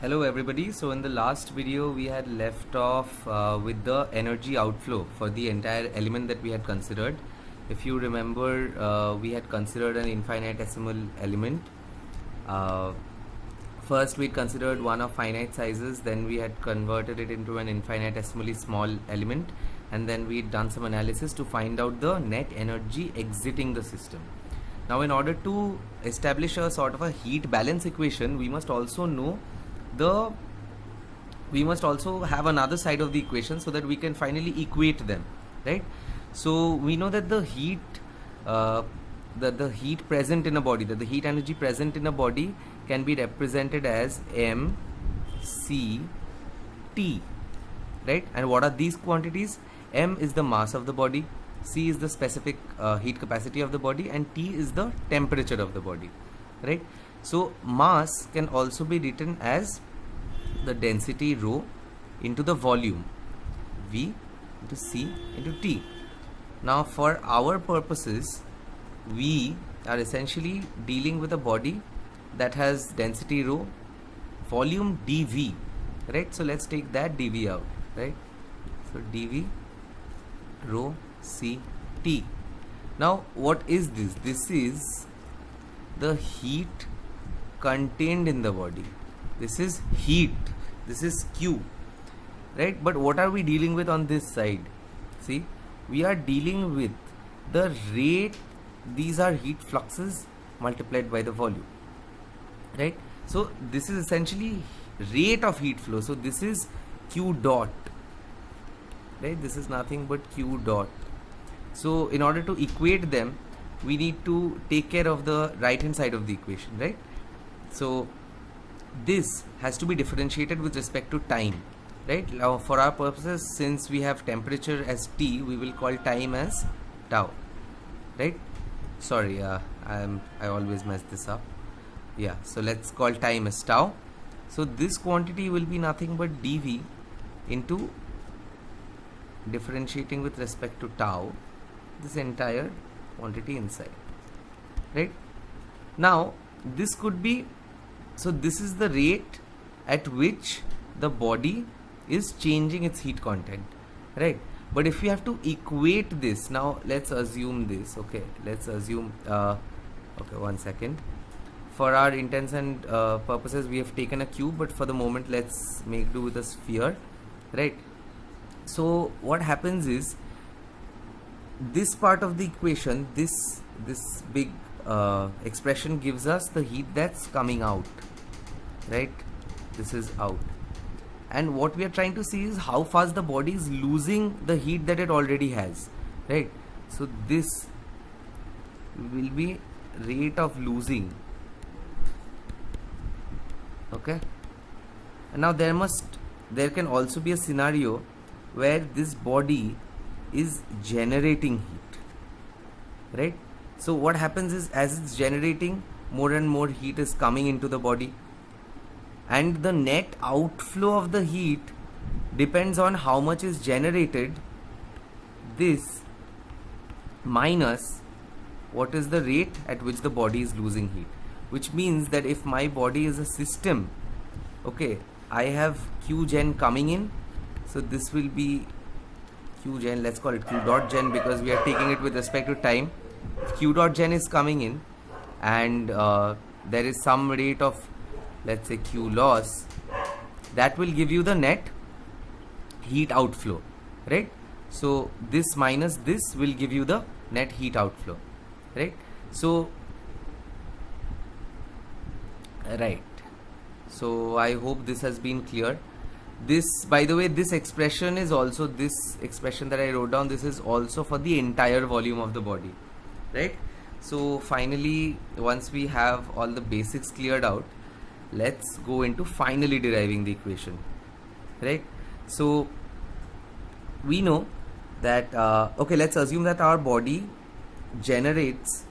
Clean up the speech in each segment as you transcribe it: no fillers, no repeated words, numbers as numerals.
Hello everybody. So in the last video we had left off with the energy outflow for the entire element that we had considered. If you remember, we had considered an infinitesimal element. First we considered one of finite sizes, then we had converted it into an infinitesimally small element, and then we had done some analysis to find out the net energy exiting the system. Now in order to establish a sort of a heat balance equation, we must also have another side of the equation so that we can finally equate them, right? So we know that the heat present in a body, that the heat energy present in a body can be represented as m c t, right? And what are these quantities? M is the mass of the body, c is the specific heat capacity of the body, and t is the temperature of the body, right? So mass can also be written as the density rho into the volume V into C into T. Now for our purposes, we are essentially dealing with a body that has density rho, volume dV, right? So let's take that dV out, right? So dV rho C T. Now what is this? This is the heat contained in the body. This is heat, this is Q, right? But what are we dealing with on this side? See, we are dealing with the rate. These are heat fluxes multiplied by the volume, right? So this is essentially rate of heat flow. So this is Q dot, right? This is nothing but Q dot. So in order to equate them, we need to take care of the right hand side of the equation, right? So this has to be differentiated with respect to time, right? Now for our purposes, since we have temperature as T, we will call time as tau, right? Sorry, I always mess this up. Yeah, so let's call time as tau. So this quantity will be nothing but dV into differentiating with respect to tau, this entire quantity inside, right? Now this could be, so this is the rate at which the body is changing its heat content, right? But if we have to equate this, now let's assume this, okay, let's assume okay, one second. For our intents and purposes, we have taken a cube, but for the moment let's make do with a sphere, right? So what happens is, this part of the equation, this big expression gives us the heat that's coming out, right? This is out, and what we are trying to see is how fast the body is losing the heat that it already has, right? So this will be rate of losing, okay? And now there can also be a scenario where this body is generating heat, right? So what happens is, as it's generating, more and more heat is coming into the body, and the net outflow of the heat depends on how much is generated, this minus what is the rate at which the body is losing heat. Which means that if my body is a system, okay, I have Q gen coming in, so this will be Q gen, let's call it Q dot gen because we are taking it with respect to time. If Q dot gen is coming in and there is some rate of, let's say, Q loss, that will give you the net heat outflow, right? So this minus this will give you the net heat outflow, right? So right, so I hope this has been clear. This, by the way, this expression is also, this expression that I wrote down, this is also for the entire volume of the body, right? So finally, once we have all the basics cleared out, let's go into finally deriving the equation, right? So we know that okay, let's assume that our body generates,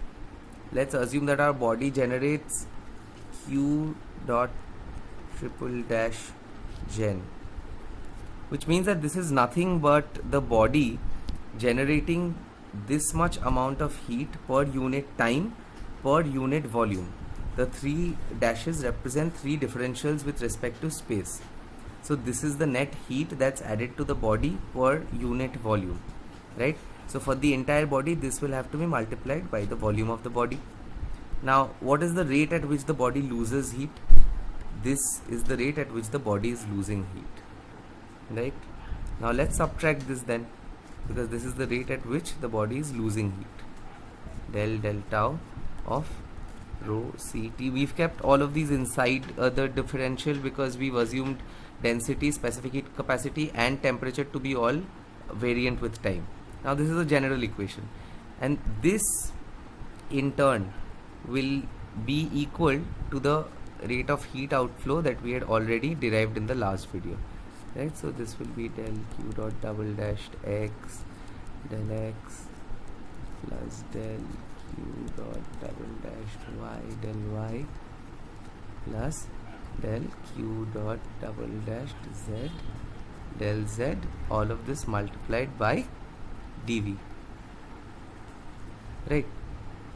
Q dot triple dash gen, which means that this is nothing but the body generating this much amount of heat per unit time per unit volume. the three dashes represent three differentials with respect to space. So this is the net heat that's added to the body per unit volume, right? So for the entire body, this will have to be multiplied by the volume of the body. Now, what is the rate at which the body loses heat? This is the rate at which the body is losing heat, right? Now let's subtract this then, because this is the rate at which the body is losing heat. Del tau of rho Ct. We've kept all of these inside the differential because we've assumed density, specific heat capacity and temperature to be all variant with time. Now this is a general equation, and this in turn will be equal to the rate of heat outflow that we had already derived in the last video, right? So this will be del q dot double dashed x del x plus del q dot double dashed y del y plus del q dot double dashed z del z, all of this multiplied by dv, right?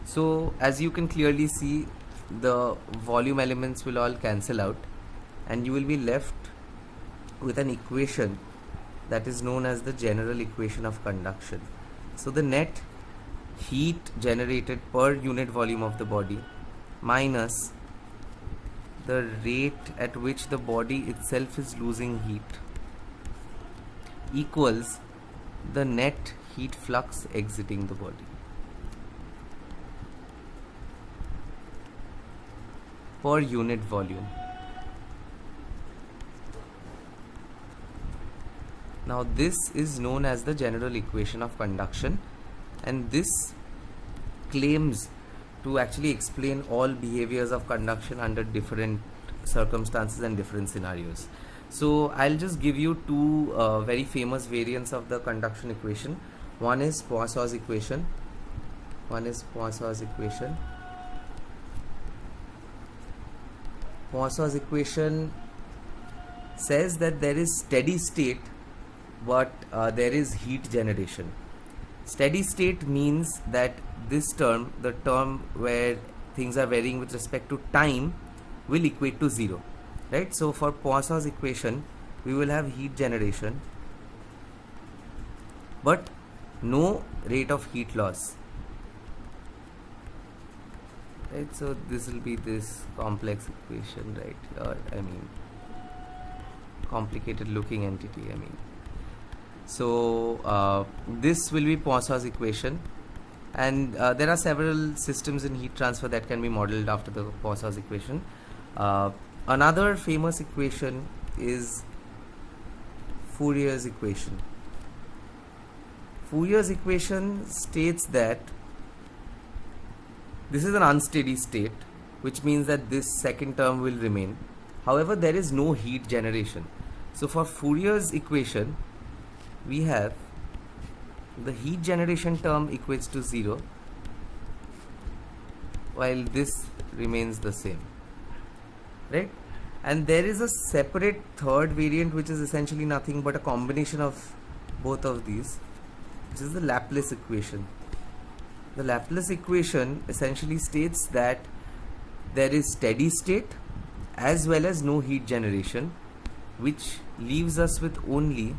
So as you can clearly see, the volume elements will all cancel out and you will be left with an equation that is known as the general equation of conduction. So the net heat generated per unit volume of the body minus the rate at which the body itself is losing heat equals the net heat flux exiting the body per unit volume. Now this is known as the general equation of conduction, and this claims to actually explain all behaviors of conduction under different circumstances and different scenarios. So I'll just give you two very famous variants of the conduction equation. One is Poisson's equation. Poisson's equation says that there is steady state, but there is heat generation. Steady state means that this term, the term where things are varying with respect to time, will equate to 0, right? So for Poisson's equation, we will have heat generation, but no rate of heat loss, right? So this will be this complex equation, right? Complicated looking entity, So this will be Poisson's equation, and there are several systems in heat transfer that can be modeled after the Poisson's equation. Another famous equation is Fourier's equation. Fourier's equation states that this is an unsteady state, which means that this second term will remain. However, there is no heat generation. So for Fourier's equation, we have the heat generation term equates to 0, while this remains the same, right? And there is a separate third variant which is essentially nothing but a combination of both of these, which is the Laplace equation. The Laplace equation essentially states that there is steady state as well as no heat generation, which leaves us with only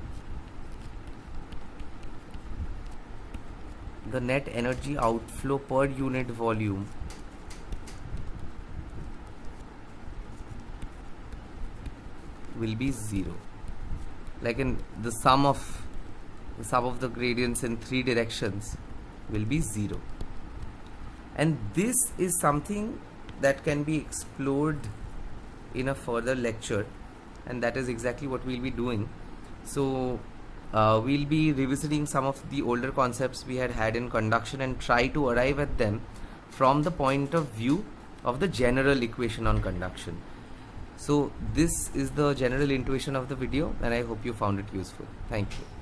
the net energy outflow per unit volume will be 0. Like in the sum of the gradients in three directions will be 0. And this is something that can be explored in a further lecture, and that is exactly what we'll be doing. So we'll be revisiting some of the older concepts we had in conduction and try to arrive at them from the point of view of the general equation on conduction. So this is the general intuition of the video, and I hope you found it useful. Thank you.